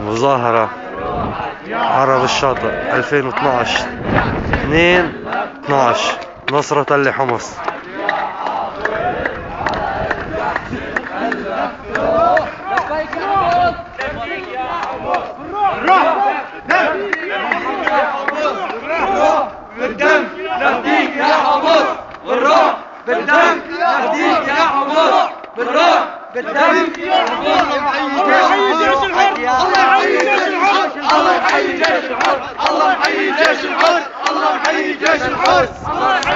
مظاهرة عرب الشاطئ 2012 2/12 نصرة تل حمص. بالدم نفديك يا حمص، بالروح بالدم نفديك يا حمص، بالروح بالدم يا حمص. الله يحيي جيش الحر، الله يحيي جيش الحر، الله يحيي جيش الحر، الله يحيي جيش الحر، الله يحيي جيش الحر.